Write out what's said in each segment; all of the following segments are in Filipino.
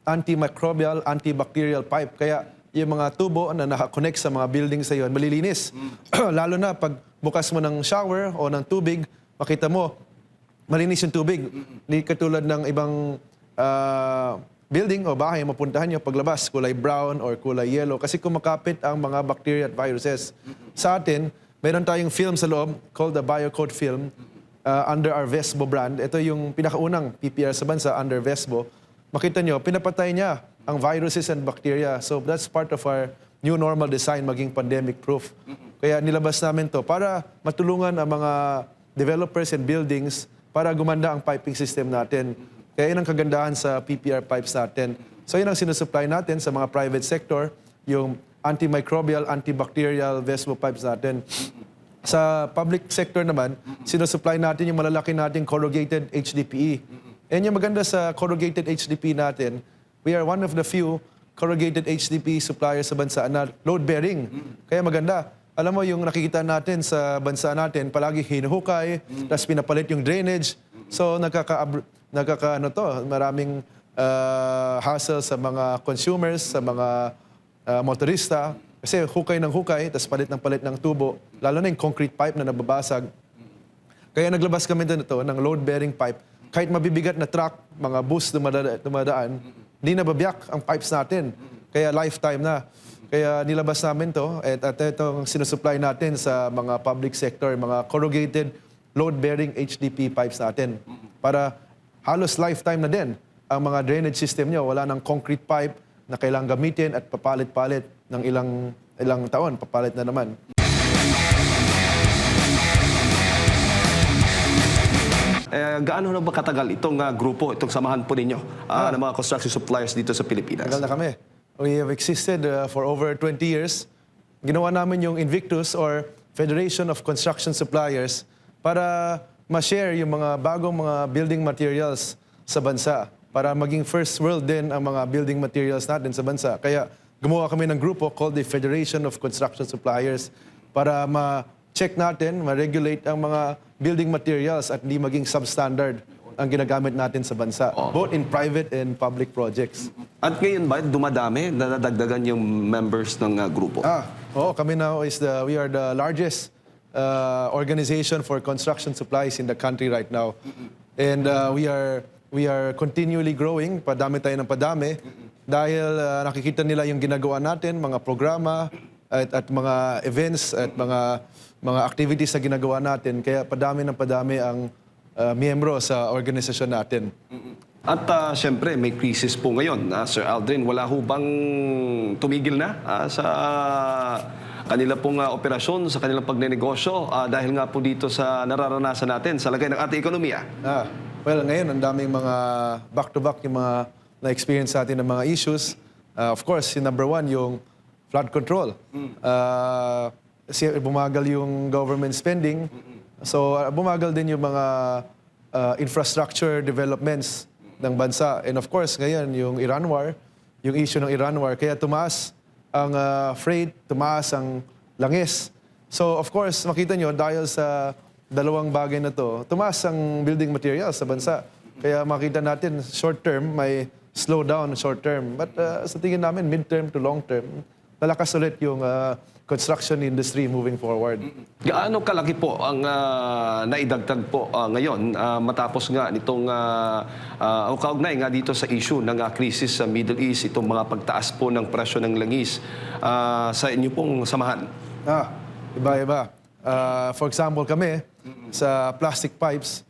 antimicrobial, antibacterial pipe. Kaya yung mga tubo na nakakonect sa mga building sa iyo, malilinis. Lalo na pag bukas mo ng shower o ng tubig, makita mo, malinis yung tubig. Hindi katulad ng ibang building o bahay, mapuntahan nyo paglabas, kulay brown or kulay yellow kasi kumakapit ang mga bacteria at viruses. Sa atin, meron tayong film sa loob called the BioCode film under our Vesbo brand. Ito yung pinakaunang PPR sa bansa under Vesbo. Makita nyo, pinapatay niya ang viruses and bacteria. So that's part of our new normal design, maging pandemic-proof. Kaya nilabas namin to para matulungan ang mga developers and buildings para gumanda ang piping system natin. Kaya yun ang kagandahan sa PPR pipes natin. So yun ang sinusupply natin sa mga private sector, yung antimicrobial, antibacterial Vesbo pipes natin. Sa public sector naman, sinusupply natin yung malalaki nating corrugated HDPE. And yung maganda sa corrugated HDPE natin, we are one of the few corrugated HDPE suppliers sa bansa na load-bearing. Kaya maganda. Alam mo, yung nakikita natin sa bansa natin, palagi hinuhukay, tapos pinapalit yung drainage. So maraming hassle sa mga consumers, sa mga motorista. Kasi hukay ng hukay, tapos palit ng tubo. Lalo na yung concrete pipe na nababasag. Kaya naglabas kami dito ng load-bearing pipe. Kahit mabibigat na truck, mga bus dumadaan, hindi nababiyak ang pipes natin. Kaya lifetime na. Kaya nilabas namin to at itong sinusupply natin sa mga public sector, mga corrugated load-bearing HDPE pipes natin. Para halos lifetime na din ang mga drainage system nyo. Wala ng concrete pipe na kailangang gamitin at papalit-palit ng ilang taon, papalit na naman. Gaano na ba katagal itong grupo, itong samahan po ninyo ng mga construction suppliers dito sa Pilipinas? Tagal na kami. We have existed for over 20 years. Ginawa namin yung Invictus or Federation of Construction Suppliers para ma-share yung mga bagong mga building materials sa bansa. Para maging first world din ang mga building materials natin sa bansa. Kaya gumawa kami ng grupo called the Federation of Construction Suppliers para ma-check natin, ma-regulate ang mga building materials at hindi maging substandard ang ginagamit natin sa bansa, both in private and public projects. At ngayon ba, dumadami, nadadagdagan yung members ng grupo? Oo, kami now we are the largest organization for construction supplies in the country right now. And we are continually growing, padami tayo ng padami, dahil nakikita nila yung ginagawa natin, mga programa at mga events at mga activities na ginagawa natin. Kaya padami ng padami ang miyembro sa organisasyon natin. At siyempre, may crisis po ngayon. Sir Aldrin, wala ho bang tumigil na sa kanila pong operasyon, sa kanilang pagnenegosyo dahil nga po dito sa nararanasan natin sa lagay ng ating ekonomiya? Well, ngayon, ang daming mga back-to-back yung mga na-experience natin ng mga issues. Of course, yung number one, yung flood control. Bumagal yung government spending. So, bumagal din yung mga infrastructure developments ng bansa. And of course, ngayon, yung Iran war, yung issue ng Iran war. Kaya tumaas ang freight, tumaas ang langis. So, of course, makita nyo, dahil sa dalawang bagay na to, tumaas ang building materials sa bansa. Kaya makita natin, short term, may slowdown short term. But sa tingin namin, mid-term to long term, lalakas ulit yung construction industry moving forward. Gaano kalaki po ang naidagdag po ngayon matapos nga nitong kaugnay nga dito sa issue ng krisis sa Middle East, itong mga pagtaas po ng presyo ng langis sa inyo pong samahan? Iba-iba. For example, kami, sa plastic pipes,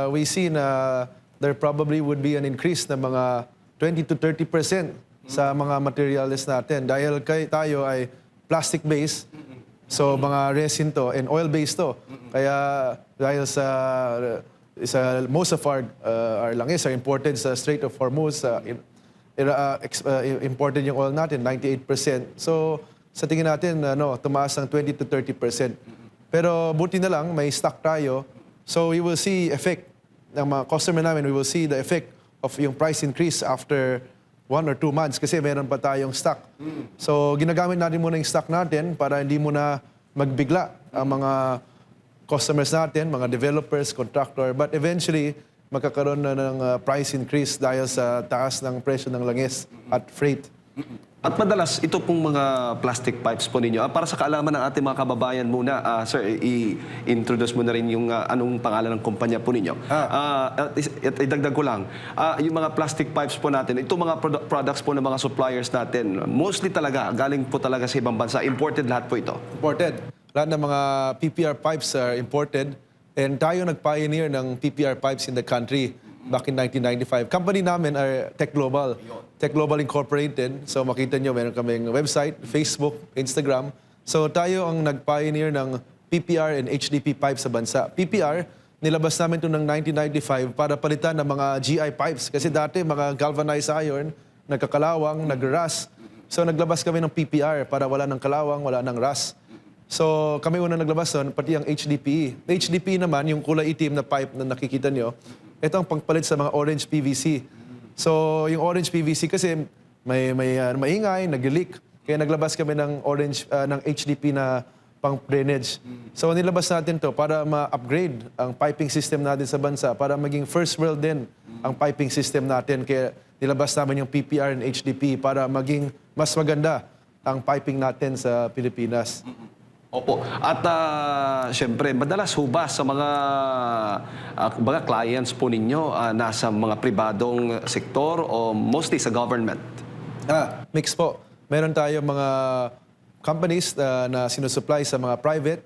we see na there probably would be an increase na mga 20 to 30% sa mga materials natin. Dahil tayo ay plastic-based, so mga resin to and oil-based to. Kaya dahil sa most of our langis are imported sa Strait of Hormuz, imported yung oil natin, 98%. So sa tingin natin, tumaas ng 20 to 30%. Pero buti na lang, may stock tayo. So we will see effect ng mga customer namin, we will see the effect of yung price increase after 1 or 2 months kasi meron pa tayong stock. So ginagamit natin muna yung stock natin para hindi muna magbigla ang mga customers natin, mga developers, contractor. But eventually, magkakaroon na ng price increase dahil sa taas ng presyo ng langis at freight. At madalas, ito pong mga plastic pipes po ninyo, para sa kaalaman ng ating mga kababayan muna, sir, i-introduce mo na rin yung anong pangalan ng kumpanya po ninyo. At idagdag ko lang, yung mga plastic pipes po natin, ito mga products po ng mga suppliers natin, mostly talaga, galing po talaga sa ibang bansa, imported lahat po ito. Imported. Lahat ng mga PPR pipes are imported. And tayo nag-pioneer ng PPR pipes in the country back in 1995. Company namin are Tech Global. Tech Global Incorporated. So makita nyo, meron kaming website, Facebook, Instagram. So tayo ang nag-pioneer ng PPR and HDP pipes sa bansa. PPR, nilabas namin ito ng 1995 para palitan ng mga GI pipes. Kasi dati mga galvanized iron, nagkakalawang, nag-rust. So naglabas kami ng PPR para wala ng kalawang, wala ng rust. So kami una naglabas doon, pati ang HDPE. HDPE naman, yung kulay itim na pipe na nakikita nyo, ito ang pangpalit sa mga orange PVC. So yung orange PVC kasi maingay, nag-leak. Kaya naglabas kami ng ng HDPE na pang drainage. So nilabas natin to para ma-upgrade ang piping system natin sa bansa, para maging first world din ang piping system natin. Kaya nilabas namin yung PPR and HDPE para maging mas maganda ang piping natin sa Pilipinas. Opo. At siyempre, madalas hubas sa mga clients po ninyo nasa mga pribadong sektor o mostly sa government? Mix po. Meron tayo mga companies na sinusupply sa mga private.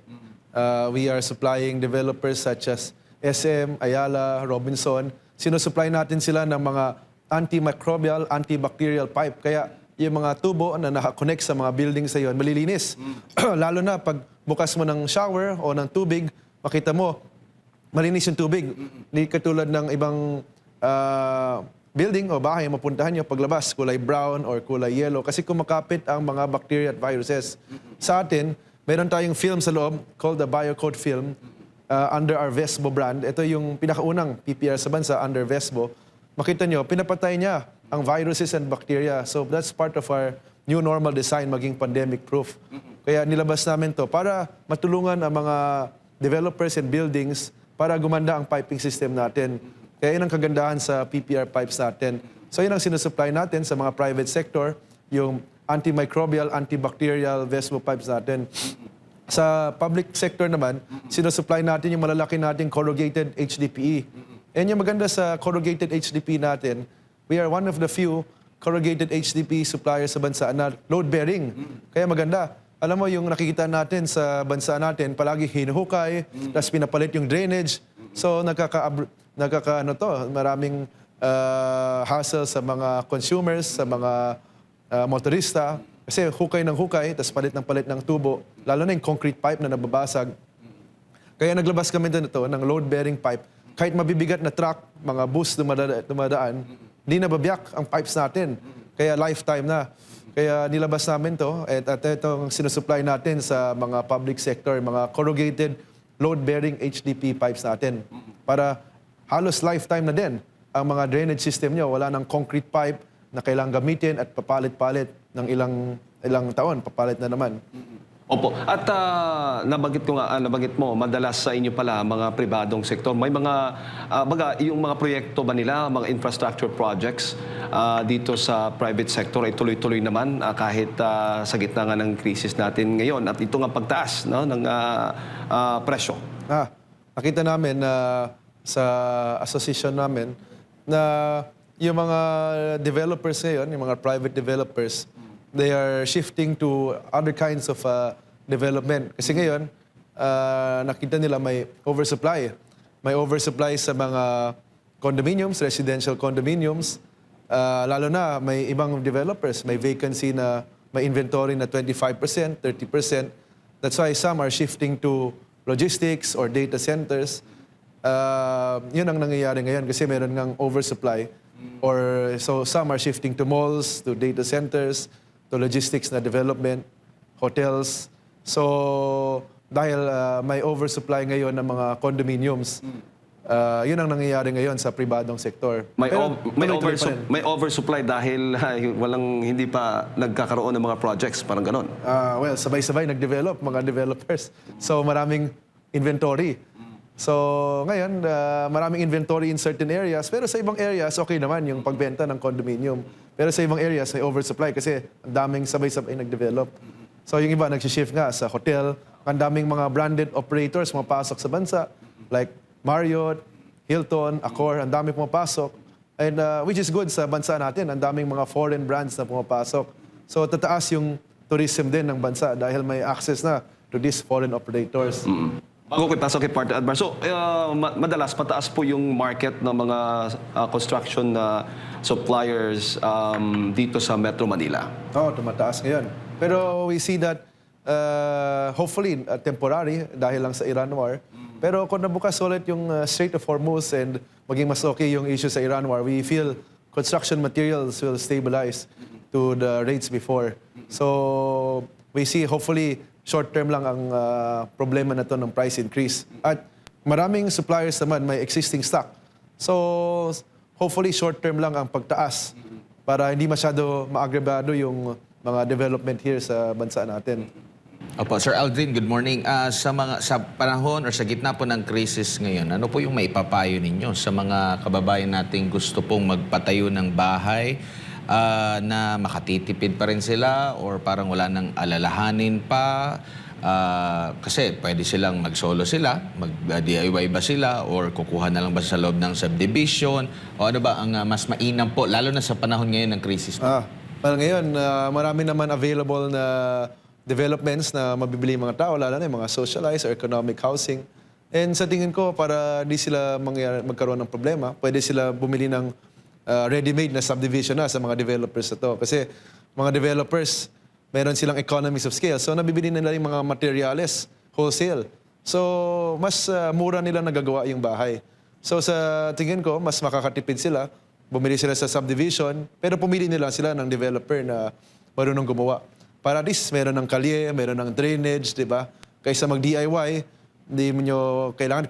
We are supplying developers such as SM, Ayala, Robinson. Sinusupply natin sila ng mga antimicrobial, antibacterial pipe. Kaya yung mga tubo na nakakonect sa mga buildings sa yon, malilinis. Lalo na pag bukas mo ng shower o ng tubig, makita mo, malinis yung tubig. Hindi katulad ng ibang building o bahay, mapuntahan nyo, paglabas, kulay brown or kulay yellow kasi kumakapit ang mga bacteria at viruses. Sa atin, meron tayong film sa loob called the BioCode film under our Vesbo brand. Ito yung pinakaunang PPR sa bansa under Vesbo. Makita nyo, pinapatay niya ang viruses and bacteria. So that's part of our new normal design, maging pandemic-proof. Kaya nilabas namin to para matulungan ang mga developers and buildings para gumanda ang piping system natin. Kaya yun ang kagandahan sa PPR pipes natin. So yun ang sinusupply natin sa mga private sector, yung antimicrobial, antibacterial Vesbo pipes natin. Sa public sector naman, sinusupply natin yung malalaki nating corrugated HDPE. And yung maganda sa corrugated HDPE natin, we are one of the few corrugated HDPE suppliers sa bansa na load-bearing. Kaya maganda. Alam mo, yung nakikita natin sa bansa natin, palagi hinuhukay, tapos pinapalit yung drainage. So, maraming hassle sa mga consumers, sa mga motorista. Kasi hukay ng hukay, tapos palit ng tubo. Lalo na yung concrete pipe na nababasag. Kaya naglabas kami doon ito ng load-bearing pipe. Kahit mabibigat na truck, mga bus dumadaan, hindi nababiyak ang pipes natin. Kaya lifetime na. Kaya nilabas namin to at itong sinusupply natin sa mga public sector, mga corrugated load-bearing HDPE pipes natin. Para halos lifetime na din ang mga drainage system nyo. Wala ng concrete pipe na kailangang gamitin at papalit-palit ng ilang taon. Papalit na naman. Opo. At nabanggit mo, madalas sa inyo pala mga pribadong sektor, may mga yung mga proyekto ba nila, mga infrastructure projects dito sa private sector ay tuloy-tuloy naman kahit sa gitna nga ng krisis natin ngayon at ito nga pagtaas ng presyo. Nakita namin sa association namin na yung mga developers ngayon, yung mga private developers, they are shifting to other kinds of development. Kasi ngayon, nakita nila may oversupply. May oversupply sa mga condominiums, residential condominiums. Lalo na may ibang developers, may vacancy na may inventory na 25%, 30%. That's why some are shifting to logistics or data centers. Yun ang nangyayari ngayon kasi meron ngang oversupply. So some are shifting to malls, to data centers, to logistics na development, hotels. So, dahil may oversupply ngayon ng mga condominiums, yun ang nangyayari ngayon sa pribadong sektor. May oversupply dahil hindi pa nagkakaroon ng mga projects, parang ganon. Well, sabay-sabay nag-develop, mga developers. So, maraming inventory. So ngayon, maraming inventory in certain areas, pero sa ibang areas, okay naman yung pagbenta ng condominium. Pero sa ibang areas, may oversupply kasi ang daming sabay-sabay nag-develop. So yung iba, nagsishift nga sa hotel. Ang daming mga branded operators pumapasok sa bansa, like Marriott, Hilton, Accor, ang dami pumapasok. And which is good sa bansa natin, ang daming mga foreign brands na pumapasok. So tataas yung tourism din ng bansa dahil may access na to these foreign operators. Bago ko ipasok kay Partner Admar, so madalas mataas po yung market ng mga construction suppliers dito sa Metro Manila. Oo, tumataas ngayon. Pero we see that hopefully temporary dahil lang sa Iran war. Pero kung nabukas ulit yung Strait of Hormuz and maging mas okay yung issue sa Iran war, we feel construction materials will stabilize to the rates before. So we see hopefully short-term lang ang problema na to ng price increase. At maraming suppliers naman may existing stock. So hopefully short-term lang ang pagtaas para hindi masyado maagrebado yung mga development here sa bansa natin. Opo, Sir Aldrin, good morning. Sa panahon or sa gitna po ng krisis ngayon, ano po yung maipapayo ninyo sa mga kababayan nating gusto pong magpatayo ng bahay na makatitipid pa rin sila or parang wala nang alalahanin pa? Kasi pwede silang mag-solo sila, mag-DIY ba sila or kukuha na lang ba sa loob ng subdivision? O ano ba ang mas mainam po, lalo na sa panahon ngayon ng krisis? Well, ngayon, marami naman available na developments na mabibili mga tao, lalo na yung mga socialized or economic housing. And sa tingin ko, para di sila magkaroon ng problema, pwede sila bumili ng ready-made na subdivision na sa mga developers na to. Kasi mga developers, meron silang economies of scale. So nabibili nila yung mga materials, wholesale. So mas mura nila nagagawa yung bahay. So sa tingin ko, mas makakatipid sila. Bumili sila sa subdivision, pero pumili nila sila ng developer na marunong gumawa. Para at least meron ng kalye, meron ng drainage, di ba? Kaysa mag-DIY, hindi mo nyo kailangan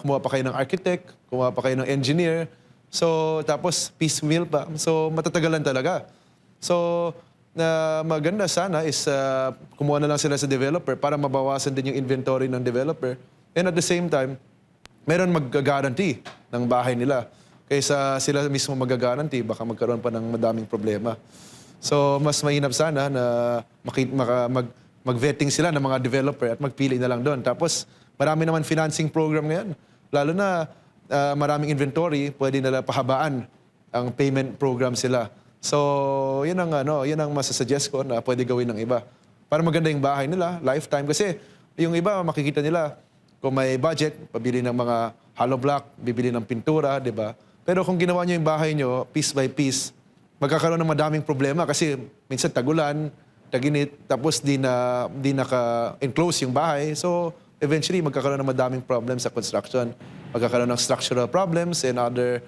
kumuha pa kayo ng architect, kumuha pa kayo ng engineer. So, tapos piecemeal pa. So, matatagalan talaga. So, na maganda sana is kumuha na lang sila sa developer para mabawasan din yung inventory ng developer. And at the same time, meron mag-guarantee ng bahay nila. Kaysa sila mismo mag-guarantee, baka magkaroon pa ng madaming problema. So, mas mainam sana na mag-vetting sila ng mga developer at magpili na lang doon. Tapos, marami naman financing program ngayon. Lalo na maraming inventory, pwede nila pahabaan ang payment program sila. So, yun ang masasuggest ko na pwede gawin ng iba. Para maganda yung bahay nila, lifetime. Kasi yung iba, makikita nila, kung may budget, pabili ng mga hollow block, bibili ng pintura, di ba? Pero kung ginawa nyo yung bahay nyo, piece by piece, magkakaroon ng madaming problema kasi minsan tagulan, taginit, tapos di naka-enclose yung bahay. So, eventually, magkakaroon ng madaming problems sa construction. Magkakaroon ng structural problems and other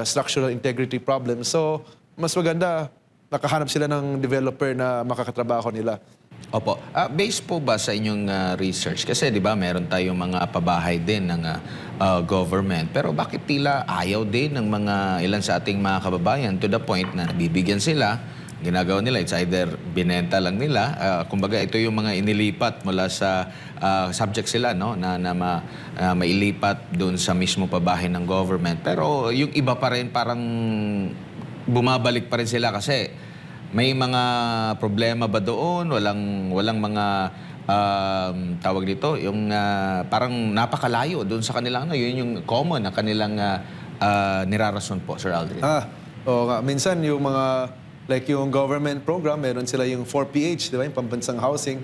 structural integrity problems. So, mas maganda, nakahanap sila ng developer na makakatrabaho nila. Opo. Based po ba sa inyong research? Kasi di ba meron tayong mga pabahay din ng government. Pero bakit tila ayaw din ng mga ilan sa ating mga kababayan to the point na nabibigyan sila, ginagawa nila, it's either binenta lang nila. Kumbaga ito yung mga inilipat mula sa subject sila, no? na mailipat doon sa mismo pabahay ng government. Pero yung iba pa rin parang bumabalik pa rin sila kasi may mga problema ba doon? Walang mga tawag dito, yung parang napakalayo doon sa kanilang, yun yung common na kanilang nirarason po, Sir Aldrin. Oo nga. Minsan yung mga, like yung government program, meron sila yung 4PH, di ba? Yung pambansang housing.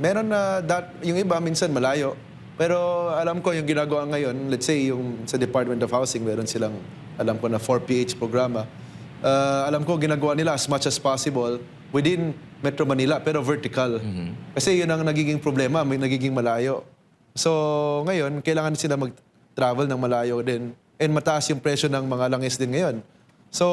Meron na, yung iba minsan malayo. Pero alam ko yung ginagawa ngayon, let's say yung sa Department of Housing, meron silang, alam ko na 4PH programa. Alam ko ginagawa nila as much as possible within Metro Manila pero vertical. Kasi yun ang nagiging problema, may nagiging malayo. So ngayon, kailangan sila mag-travel ng malayo din and mataas yung presyo ng mga langis din ngayon. So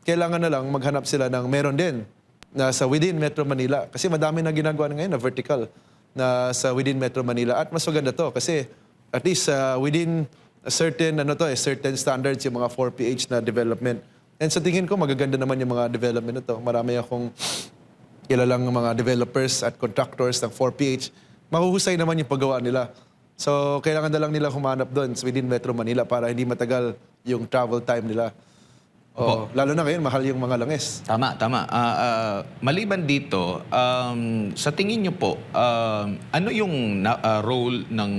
kailangan na lang maghanap sila ng meron din na sa within Metro Manila. Kasi madami na ginagawa ngayon na vertical na sa within Metro Manila. At mas maganda to kasi at least within a certain, certain standards yung mga 4PH na development. And sa tingin ko, magaganda naman yung mga development na to. Marami akong kilalang mga developers at contractors ng 4PH mahuhusay naman yung paggawa nila. So, kailangan na lang nila humanap doon within Metro Manila para hindi matagal yung travel time nila. Lalo na ngayon, mahal yung mga langis. Tama, tama. Maliban dito, sa tingin niyo po, ano yung role ng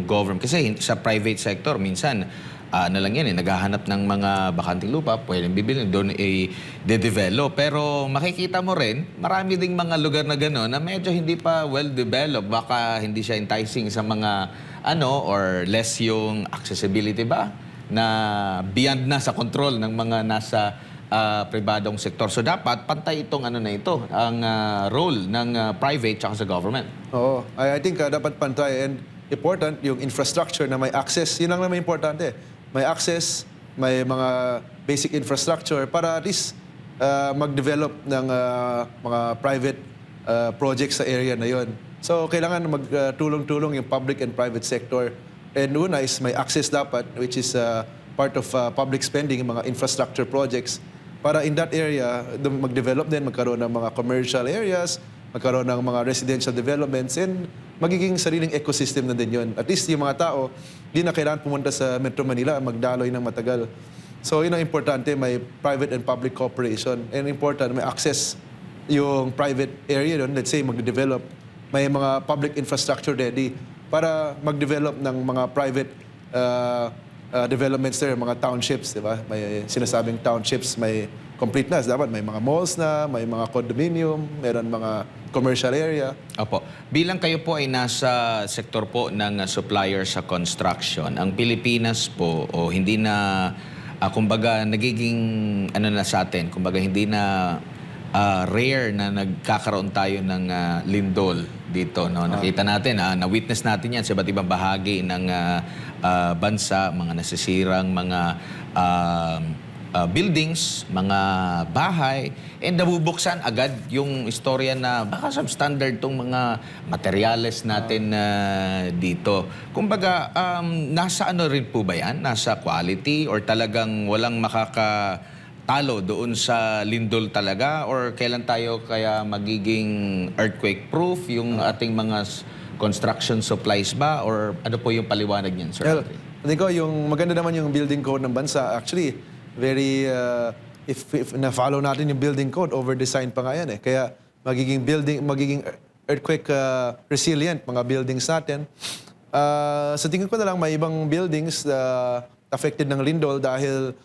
government? Kasi sa private sector, minsan, ano lang yan, naghahanap ng mga bakanting lupa, pwedeng bibili, doon i-develop. Pero makikita mo rin, marami ding mga lugar na gano'n na medyo hindi pa well-developed. Baka hindi siya enticing sa mga, or less yung accessibility ba? Na beyond na sa control ng mga nasa pribadong sektor. So dapat pantay itong ang role ng private at sa government. Oo. I think dapat pantay and important yung infrastructure na may access. Yun lang naman importante. May access, may mga basic infrastructure para at least mag-develop ng mga private projects sa area na yon. So kailangan magtulong-tulong yung public and private sector. And una is may access dapat, which is part of public spending, yung mga infrastructure projects. Para in that area, mag-develop din, magkaroon ng mga commercial areas, magkaroon ng mga residential developments, and magiging sariling ecosystem na din yun. At least yung mga tao, di na kailangan pumunta sa Metro Manila, magdaloy ng matagal. So yun ang importante, may private and public cooperation. And important, may access yung private area doon, let's say mag-develop, may mga public infrastructure ready para mag-develop ng mga private developments there, mga townships, di ba? May sinasabing townships, may complete na. Dapat may mga malls na, may mga condominium, meron mga commercial area. Opo. Bilang kayo po ay nasa sektor po ng supplier sa construction, ang Pilipinas po, hindi na, kumbaga, nagiging, na sa atin, kumbaga, hindi na rare na nagkakaroon tayo ng lindol dito. No? Nakita natin, na-witness natin yan sa iba't ibang bahagi ng bansa, mga nasisirang mga buildings, mga bahay, and nabubuksan agad yung istorya na baka substandard tong mga materyales natin dito. Kumbaga, nasa ano rin po ba yan? Nasa quality or talagang walang makakatalo doon sa lindol talaga? Or kailan tayo kaya magiging earthquake-proof yung ating mga construction supplies ba? Or ano po yung paliwanag niyan, Sir? Well, hindi ko, yung maganda naman yung building code ng bansa. Actually, very, if na-follow natin yung building code, over-design pa nga yan eh. Kaya magiging earthquake resilient mga buildings natin. Sa tingin ko na lang may ibang buildings affected ng lindol dahil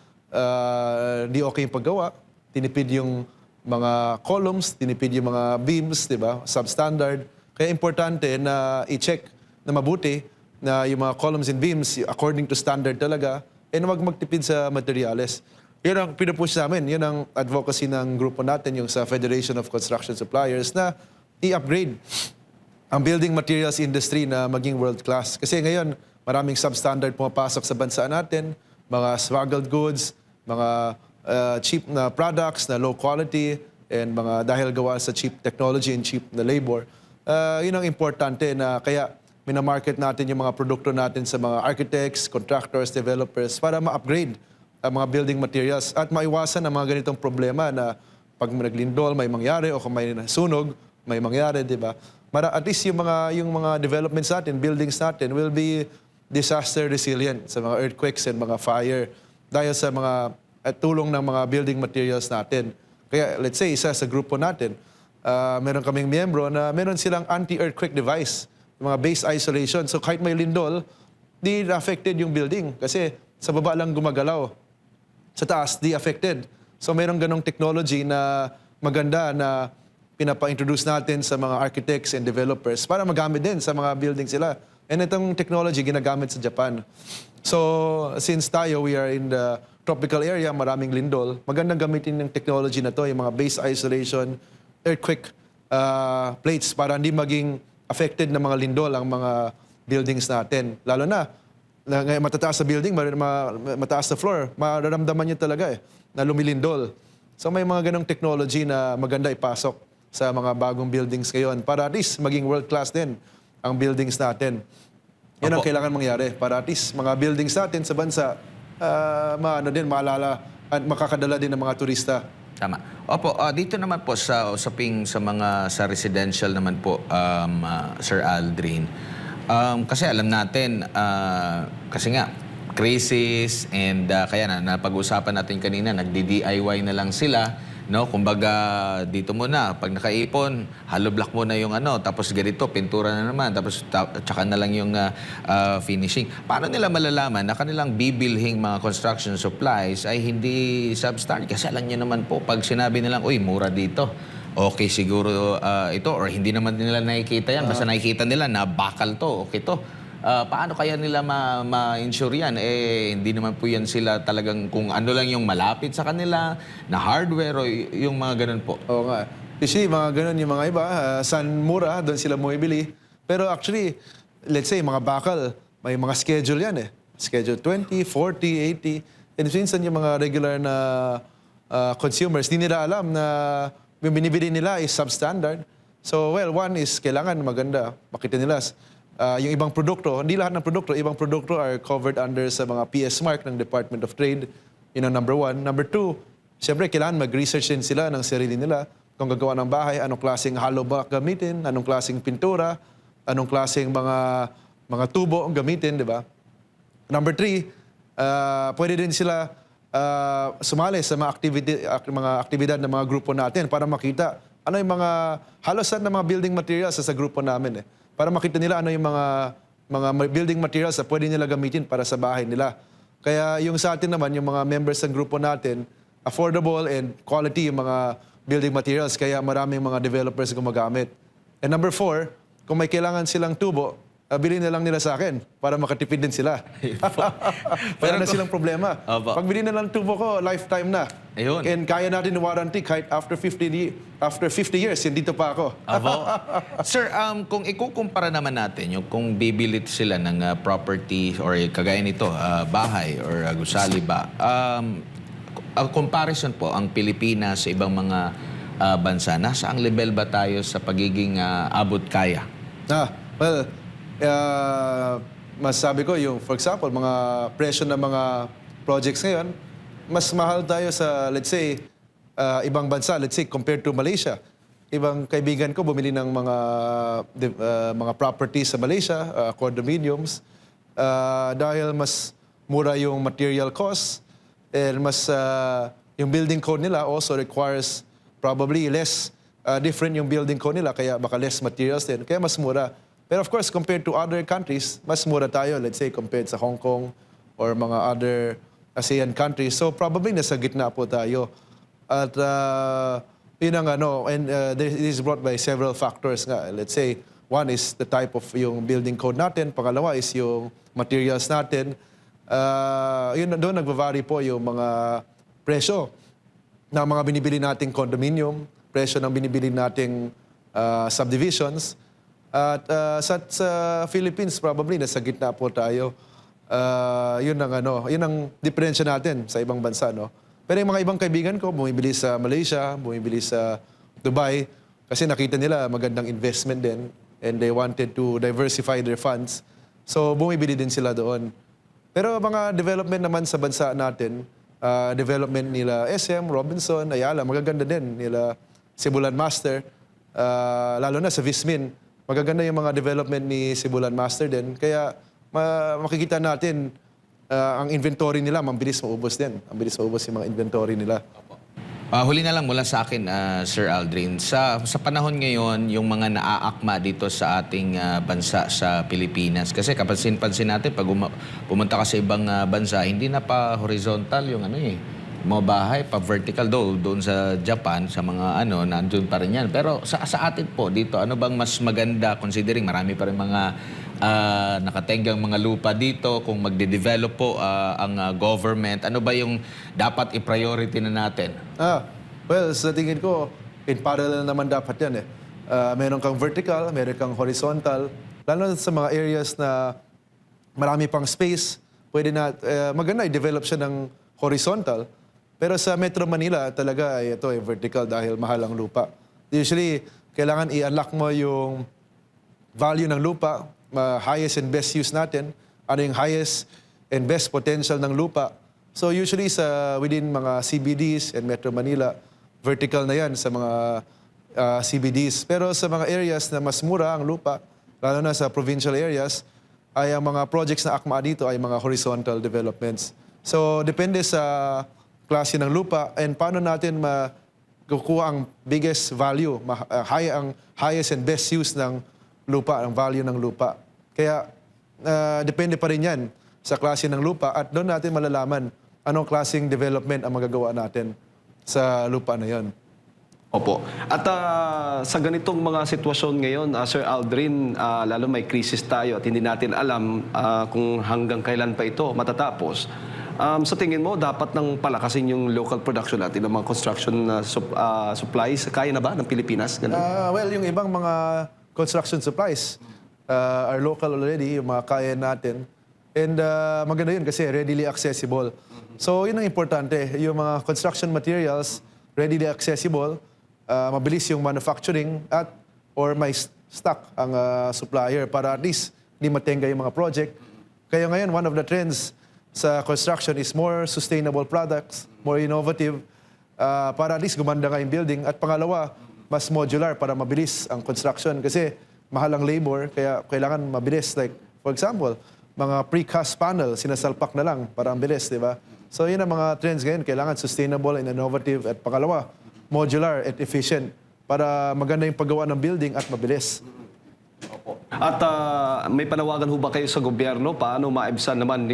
di okay yung paggawa. Tinipid yung mga columns, tinipid yung mga beams, di ba? Substandard. Kaya importante na i-check na mabuti na yung mga columns and beams according to standard talaga, and wag magtipid sa materyales. Yun ang pinupush namin. Yun ang advocacy ng grupo natin, yung sa Federation of Construction Suppliers, na i-upgrade ang building materials industry na maging world-class. Kasi ngayon, maraming substandard pumapasok sa bansa natin, mga smuggled goods, mga cheap na products na low quality, and mga dahil gawa sa cheap technology and cheap na labor. Yun ang importante na kaya minamarket natin yung mga produkto natin sa mga architects, contractors, developers para ma-upgrade ang mga building materials at maiwasan ang mga ganitong problema na pag naglindol may mangyari o kung may sunog, may mangyari, di ba? At least yung mga developments natin, buildings natin will be disaster resilient sa mga earthquakes and mga fire dahil sa mga tulong ng mga building materials natin. Kaya let's say isa sa grupo natin, meron kaming miyembro na meron silang anti-earthquake device, mga base isolation. So kahit may lindol, di affected yung building kasi sa baba lang gumagalaw. Sa taas, di affected. So mayroong ganong technology na maganda na pinapa-introduce natin sa mga architects and developers para magamit din sa mga building sila. And itong technology ginagamit sa Japan. So since tayo, we are in the tropical area, maraming lindol, magandang gamitin ng technology na to, yung mga base isolation, earthquake plates para hindi maging affected na mga lindol ang mga buildings natin. Lalo na matataas sa building, mataas sa floor, mararamdaman nyo talaga na lumilindol. So may mga ganong technology na maganda ipasok sa mga bagong buildings ngayon para at least maging world-class din ang buildings natin. Yan ang kailangan mangyari para at least mga buildings natin sa bansa maalala at makakadala din ng mga turista. Tama. Opo, dito naman po sa usaping sa residential naman po, Sir Aldrin. Kasi alam natin, kasi nga, crisis and kaya napag-usapan natin kanina, nagdi-DIY na lang sila. No, kumbaga dito muna pag nakaipon, hollow block muna yung tapos ganito pintura na naman, tapos tsaka na lang yung finishing. Paano nila malalaman na kanilang bibilhing mga construction supplies ay hindi substandard? Kasi alam niyo naman po pag sinabi nilang, "Uy, mura dito." Okay siguro ito or hindi naman nila nakikita yan. Basta nakikita nila na bakal to, okay to. Paano kaya nila ma-insure yan? Hindi naman po yan sila talagang kung ano lang yung malapit sa kanila na hardware o yung mga ganun po. Oo nga. Kasi mga ganun yung mga iba, saan mura, doon sila bumibili. Pero actually, let's say, mga bakal, may mga schedule yan eh. Schedule 20, 40, 80. And minsan yung mga regular na consumers, di nila alam na yung binibili nila is substandard. So, well, one is kailangan maganda. Makita nila yung ibang produkto, hindi lahat ng produkto, ibang produkto are covered under sa mga PS mark ng Department of Trade. Yun ang number one. Number two, siyempre kailangan mag-research din sila ng sarili nila kung gagawa ng bahay, anong klaseng hollow block gamitin, anong klaseng pintura, anong klaseng mga tubo ang gamitin, di ba? Number three, pwede din sila sumali sa mga aktibidad ng mga grupo natin para makita ano yung mga halosan ng mga building materials sa grupo namin eh. Para makita nila ano yung mga building materials na pwede nila gamitin para sa bahay nila. Kaya yung sa atin naman, yung mga members ng grupo natin, affordable and quality yung mga building materials. Kaya maraming mga developers gumagamit. And number four, kung may kailangan silang tubo, bilhin na lang nila sa akin para makatipid din sila. Wala na silang problema. Opo. Pag bilhin na lang tubo ko, lifetime na. Ayun. And kaya natin warranty kahit after 50 years, dito pa ako. Abo. Sir, kung ikukumpara naman natin yung kung bibili sila ng property or kagaya nito, bahay or gusali ba, ang comparison po, ang Pilipinas sa ibang mga bansa, nasa ang level ba tayo sa pagiging abot kaya? Well, masasabi ko yung, for example, mga presyo ng mga projects ngayon, mas mahal tayo sa, let's say, ibang bansa, let's say, compared to Malaysia. Ibang kaibigan ko bumili ng mga properties sa Malaysia, condominiums, dahil mas mura yung material cost and mas yung building code nila also requires probably less different yung building code nila, kaya baka less materials din, kaya mas mura. Pero of course, compared to other countries, mas mura tayo, let's say, compared sa Hong Kong or mga other ASEAN countries. So probably nasa gitna po tayo. At yun ang and this is brought by several factors nga. Let's say, one is the type of yung building code natin. Pangalawa is yung materials natin. Yun doon nagva-vary po yung mga presyo ng mga binibili nating condominium, presyo ng binibili nating subdivisions. At sa Philippines, probably nasa gitna po tayo. Yun ang diferensya natin sa ibang bansa, no? Pero yung mga ibang kaibigan ko, bumibili sa Malaysia, bumibili sa Dubai, kasi nakita nila magandang investment din and they wanted to diversify their funds. So bumibili din sila doon. Pero mga development naman sa bansa natin, development nila SM, Robinson, Ayala, magaganda din nila Sibulan Master, lalo na sa Vismin. Magaganda yung mga development ni Sibulan Master din. Kaya makikita natin ang inventory nila, mabilis maubos din. Ang bilis maubos yung mga inventory nila. Huli na lang mula sa akin, Sir Aldrin. Sa panahon ngayon, yung mga naaakma dito sa ating bansa sa Pilipinas. Kasi kapansin-pansin natin, pag pumunta ka sa ibang bansa, hindi na pa horizontal yung mga bahay, pa vertical. Doon sa Japan, sa mga nandun pa rin yan. Pero sa atin po dito, ano bang mas maganda considering marami pa rin mga nakatenggang mga lupa dito, kung magde-develop po ang government, ano ba yung dapat i-priority na natin? Well, sa tingin ko, in parallel naman dapat yan eh. Meron kang vertical, meron kang horizontal. Lalo na sa mga areas na marami pang space, pwede na, maganda i-develop siya ng horizontal. Pero sa Metro Manila, talaga ito ay vertical dahil mahal ang lupa. Usually, kailangan i-unlock mo yung value ng lupa, highest and best use natin, ano yung highest and best potential ng lupa. So usually within mga CBDs and Metro Manila, vertical na yan sa mga CBDs. Pero sa mga areas na mas mura ang lupa, lalo na sa provincial areas, ay ang mga projects na akma dito ay mga horizontal developments. So, depende sa klase ng lupa and paano natin makukuha ang biggest value, ang highest and best use ng lupa, ang value ng lupa. Kaya, depende pa rin yan sa klase ng lupa at doon natin malalaman anong klaseng development ang magagawa natin sa lupa na yon. Opo. At sa ganitong mga sitwasyon ngayon, Sir Aldrin, lalo may krisis tayo at hindi natin alam kung hanggang kailan pa ito matatapos. Sa tingin mo, dapat nang palakasin yung local production natin ng mga construction supplies? Kaya na ba ng Pilipinas? Ganun? Well, yung ibang mga construction supplies are local already, yung mga kaya natin. And maganda yun kasi readily accessible. So yun ang importante, yung mga construction materials, readily accessible, mabilis yung manufacturing or may stock ang supplier para at least hindi matenga yung mga project. Kaya ngayon, one of the trends sa construction is more sustainable products, more innovative, para at least gumanda nga yung building. At pangalawa, mas modular para mabilis ang construction kasi mahal ang labor, kaya kailangan mabilis. Like, for example, mga precast panel, sinasalpak na lang para ang bilis, di ba? So yun ang mga trends ngayon, kailangan sustainable and innovative. At pangalawa, modular at efficient para maganda yung paggawa ng building at mabilis. At may panawagan ho ba kayo sa gobyerno paano maibsan naman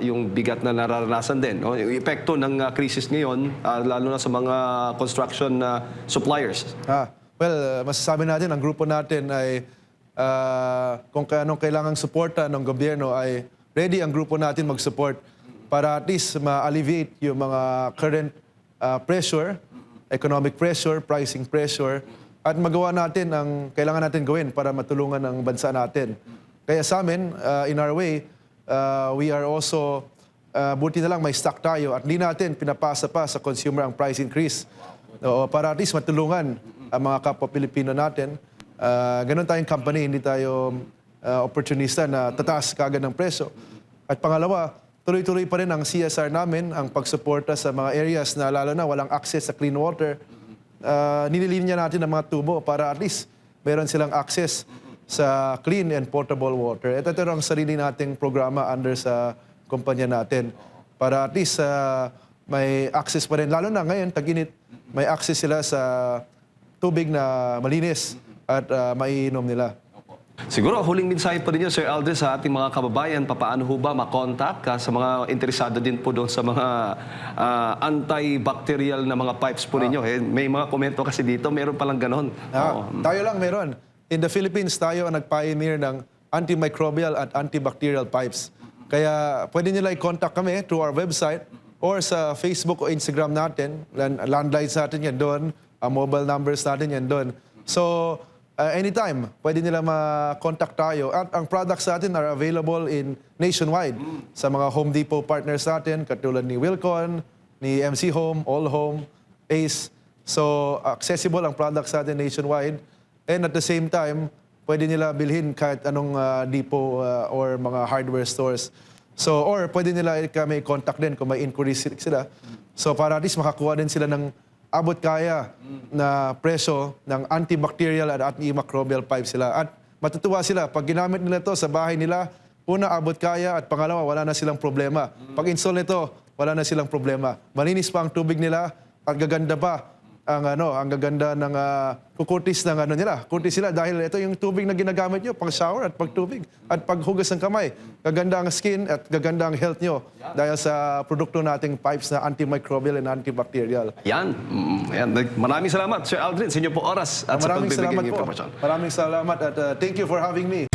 yung bigat na nararanasan din? No? Yung epekto ng krisis ngayon, lalo na sa mga construction suppliers? Well, masasabi natin, ang grupo natin ay kung anong kailangang suporta ng gobyerno ay ready ang grupo natin mag-support para at least ma-alleviate yung mga current pressure, economic pressure, pricing pressure, at magawa natin ang kailangan natin gawin para matulungan ang bansa natin. Kaya sa amin, in our way, we are also, buti na lang may stock tayo at hindi natin pinapasa pa sa consumer ang price increase. Para at least matulungan ang mga kapwa Pilipino natin. Ganon tayong company, hindi tayo opportunista na tataas kagad ng presyo. At pangalawa, tuloy-tuloy pa rin ang CSR namin, ang pagsuporta sa mga areas na lalo na walang access sa clean water. Nililinya natin ang mga tubo para at least meron silang access sa clean and potable water. Ito ang sarili nating programa under sa kumpanya natin para at least may access pa rin. Lalo na ngayon, tag-init, may access sila sa tubig na malinis at maiinom nila. Siguro, huling mensahe po ninyo, Sir Aldrin, sa ating mga kababayan, paano ho ba makontak sa mga interesado din po doon sa mga antibacterial na mga pipes po ninyo? May mga komento kasi dito, meron palang ganon. Tayo lang meron. In the Philippines, tayo ang nag-pioneer ng antimicrobial at antibacterial pipes. Kaya pwede nila i-contact kami through our website or sa Facebook o Instagram natin. Landlines natin yan doon, ang mobile numbers natin yan doon. So, anytime, pwede nila ma-contact tayo. At ang products natin are available in nationwide sa mga Home Depot partners natin, katulad ni Wilcon, ni MC Home, All Home, Ace. So, accessible ang products natin nationwide. And at the same time, pwede nila bilhin kahit anong depot or mga hardware stores. So, or pwede nila kami contact din kung may inquiries sila. So, para at least makakuha din sila ng abot kaya na presyo ng antibacterial at antimicrobial pipe sila. At matutuwa sila, pag ginamit nila to sa bahay nila, una, abot kaya at pangalawa, wala na silang problema. Pag install nito, wala na silang problema. Malinis pa ang tubig nila at gaganda pa ang gaganda ng kukurtis ng nila. Kurtis sila dahil ito yung tubig na ginagamit nyo pang shower at pagtubig at paghugas ng kamay. Gaganda ang skin at gaganda ang health nyo dahil sa produkto nating pipes na antimicrobial and antibacterial. Yan. Maraming salamat, Sir Aldrin, sa inyo po oras at sa Maraming pagbibigay salamat ng po. impormasyon. Maraming salamat at thank you for having me.